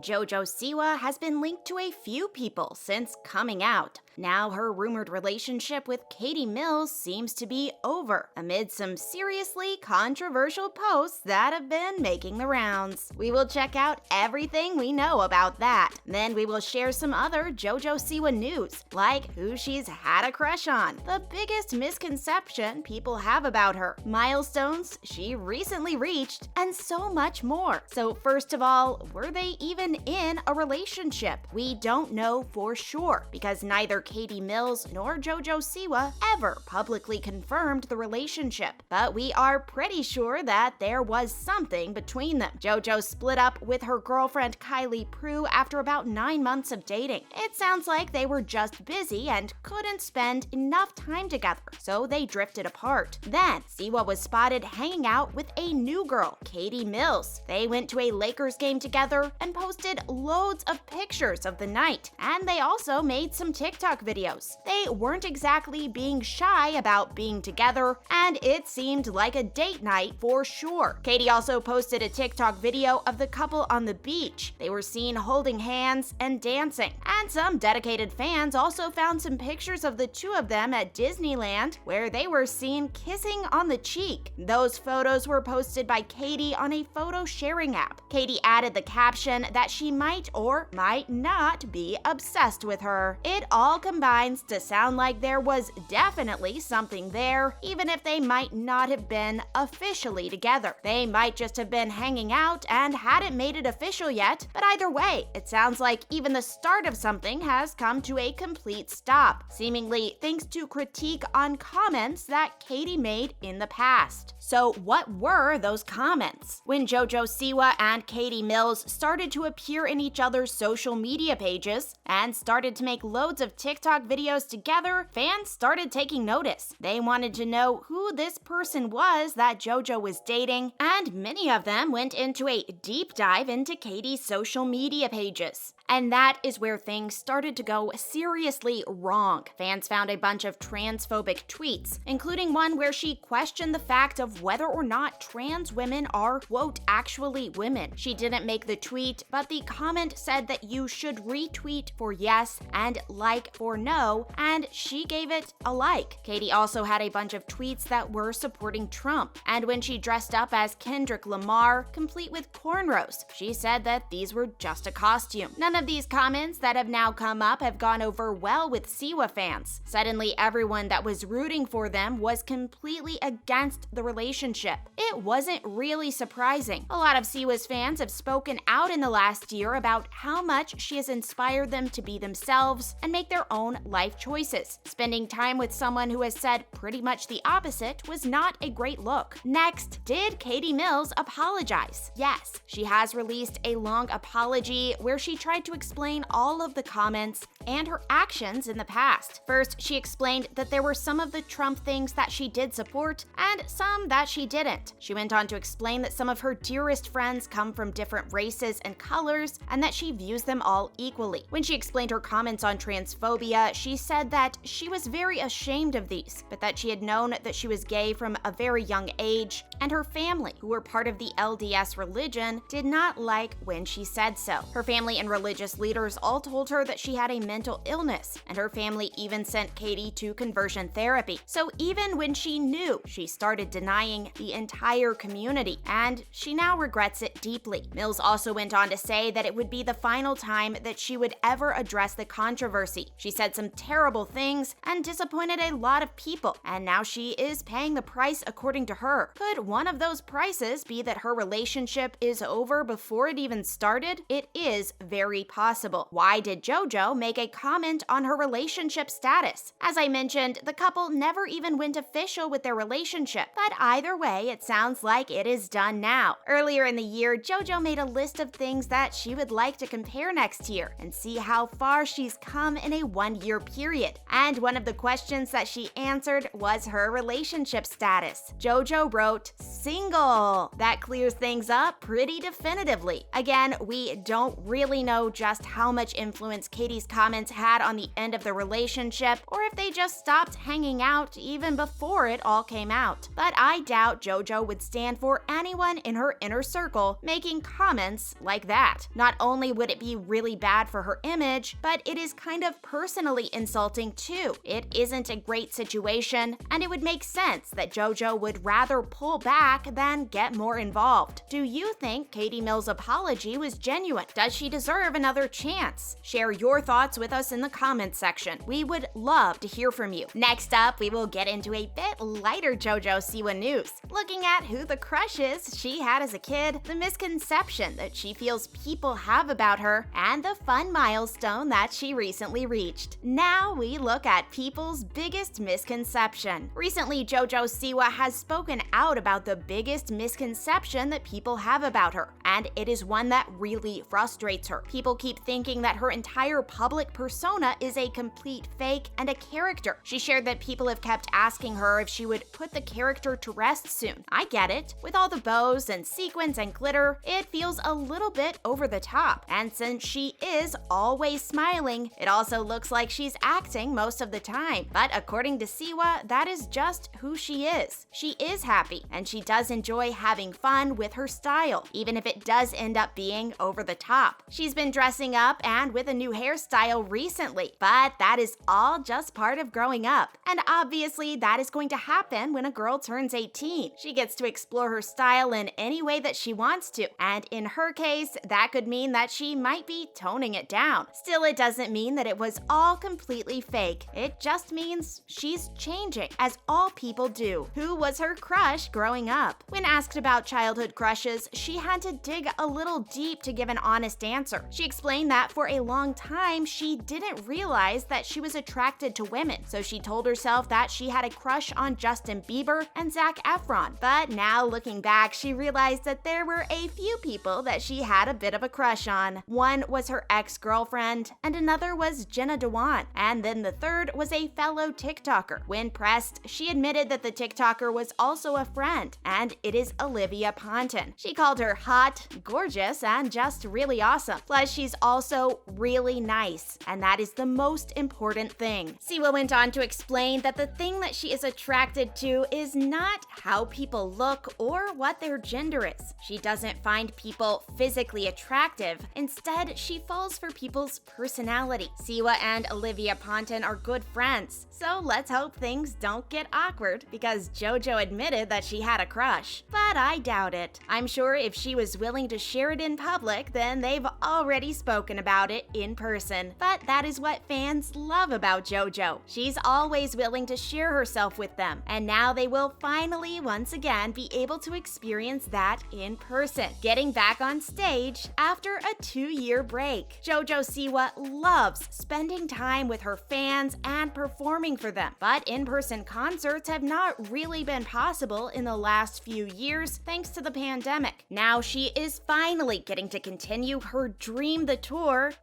JoJo Siwa has been linked to a few people since coming out. Now her rumored relationship with Katie Mills seems to be over, amid some seriously controversial posts that have been making the rounds. We will check out everything we know about that. Then we will share some other JoJo Siwa news, like who she's had a crush on, the biggest misconception people have about her, milestones she recently reached, and so much more. So first of all, were they even in a relationship? We don't know for sure, because neither Katie Mills nor JoJo Siwa ever publicly confirmed the relationship, but we are pretty sure that there was something between them. JoJo split up with her girlfriend Kylie Prue after about 9 months of dating. It sounds like they were just busy and couldn't spend enough time together, so they drifted apart. Then, Siwa was spotted hanging out with a new girl, Katie Mills. They went to a Lakers game together and posted loads of pictures of the night, and they also made some TikTok videos. They weren't exactly being shy about being together, and it seemed like a date night for sure. Katie also posted a TikTok video of the couple on the beach. They were seen holding hands and dancing, and some dedicated fans also found some pictures of the two of them at Disneyland where they were seen kissing on the cheek. Those photos were posted by Katie on a photo sharing app. Katie added the caption that she might or might not be obsessed with her. It all combines to sound like there was definitely something there, even if they might not have been officially together. They might just have been hanging out and hadn't made it official yet, but either way, it sounds like even the start of something has come to a complete stop, seemingly thanks to critique on comments that Katie made in the past. So what were those comments? When JoJo Siwa and Katie Mills started to appear in each other's social media pages and started to make loads of TikTok videos together, fans started taking notice. They wanted to know who this person was that JoJo was dating, and many of them went into a deep dive into Katie's social media pages. And that is where things started to go seriously wrong. Fans found a bunch of transphobic tweets, including one where she questioned the fact of whether or not trans women are, quote, actually women. She didn't make the tweet, but the comment said that you should retweet for yes and like for no, and she gave it a like. Katie also had a bunch of tweets that were supporting Trump, and when she dressed up as Kendrick Lamar, complete with cornrows, she said that these were just a costume. None of these comments that have now come up have gone over well with Siwa fans. Suddenly, everyone that was rooting for them was completely against the relationship. It wasn't really surprising. A lot of Siwa's fans have spoken out in the last year about how much she has inspired them to be themselves and make their own life choices. Spending time with someone who has said pretty much the opposite was not a great look. Next, did Katie Mills apologize? Yes, she has released a long apology where she tried to explain all of the comments and her actions in the past. First, she explained that there were some of the Trump things that she did support and some that she didn't. She went on to explain that some of her dearest friends come from different races and colors and that she views them all equally. When she explained her comments on transphobia, she said that she was very ashamed of these, but that she had known that she was gay from a very young age, and her family, who were part of the LDS religion, did not like when she said so. Her family and religious leaders all told her that she had a mental illness, and her family even sent Katie to conversion therapy. So even when she knew, she started denying the entire community, and she now regrets it deeply. Mills also went on to say that it would be the final time that she would ever address the controversy. She said some terrible things and disappointed a lot of people, and now she is paying the price according to her. Could one of those prices be that her relationship is over before it even started? It is very possible. Why did JoJo make a comment on her relationship status? As I mentioned, the couple never even went official with their relationship, but either way, it sounds like it is done now. Earlier in the year, JoJo made a list of things that she would like to compare next year and see how far she's come in a 1-year period. And one of the questions that she answered was her relationship status. JoJo wrote, single. That clears things up pretty definitively. Again, we don't really know just how much influence Katie's comments had on the end of the relationship, or if they just stopped hanging out even before it all came out. But I doubt JoJo would stand for anyone in her inner circle making comments like that. Not only would it be really bad for her image, but it is kind of personally insulting too. It isn't a great situation, and it would make sense that JoJo would rather pull back than get more involved. Do you think Katie Mills' apology was genuine? Does she deserve another chance? Share your thoughts with us in the comments section. We would love to hear from you. Next up, we will get into a bit lighter JoJo Siwa news, looking at who the crushes she had as a kid, the misconception that she feels people have about her, and the fun milestone that she recently reached. Now we look at people's biggest misconception. Recently, JoJo Siwa has spoken out about the biggest misconception that people have about her, and it is one that really frustrates her. People keep thinking that her entire public persona is a complete fake and a character. She shared that people have kept asking her if she would put the character to rest soon. I get it. With all the bows and sequins and glitter, it feels a little bit over the top. And since she is always smiling, it also looks like she's acting most of the time. But according to Siwa, that is just who she is. She is happy, and she does enjoy having fun with her style, even if it does end up being over the top. She's been dressing up and with a new hairstyle recently, but that is all just part of growing up. And obviously, that is going to happen when a girl turns 18. She gets to explore her style in any way that she wants to, and in her case, that could mean that she might be toning it down. Still, it doesn't mean that it was all completely fake. It just means she's changing, as all people do. Who was her crush growing up? When asked about childhood crushes, she had to dig a little deep to give an honest answer. She explained that for a long time, she didn't realize that she was attracted to women, so she told herself that she had a crush on Justin Bieber and Zac Efron. But now, looking back, she realized that there were a few people that she had a bit of a crush on. One was her ex-girlfriend, and another was Jenna Dewan, and then the third was a fellow TikToker. When pressed, she admitted that the TikToker was also a friend, and it is Olivia Ponton. She called her hot, gorgeous, and just really awesome. Plus, she's also really nice, and that is the most important thing. Siwa went on to explain that the thing that she is attracted to is not how people look or what their gender is. She doesn't find people physically attractive. Instead, she falls for people's personality. Siwa and Olivia Ponton are good friends, so let's hope things don't get awkward because JoJo admitted that she had a crush. But I doubt it. I'm sure if she was willing to share it in public, then they've already spoken about it in person. But that is what fans love about JoJo. She's always willing to share herself with them, and now they will finally once again be able to experience that in person, getting back on stage after a 2-year break. JoJo Siwa loves spending time with her fans and performing for them, but in-person concerts have not really been possible in the last few years thanks to the pandemic. Now she is finally getting to continue her Dream the Tour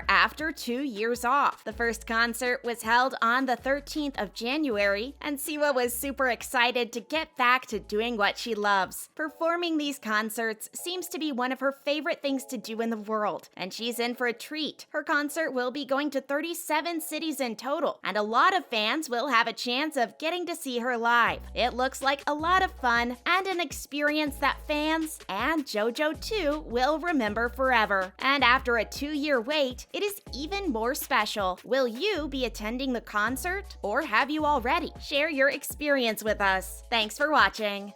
after 2 years off. The first concert was held on the 13th of January, and Siwa was super excited to get back to doing what she loves. Performing these concerts seems to be one of her favorite things to do in the world, and she's in for a treat. Her concert will be going to 37 cities in total, and a lot of fans will have a chance of getting to see her live. It looks like a lot of fun and an experience that fans and JoJo too will remember forever. And after a 2-year wait, it is even more special. Will you be attending the concert, or have you already? Share your experience with us. Thanks for watching.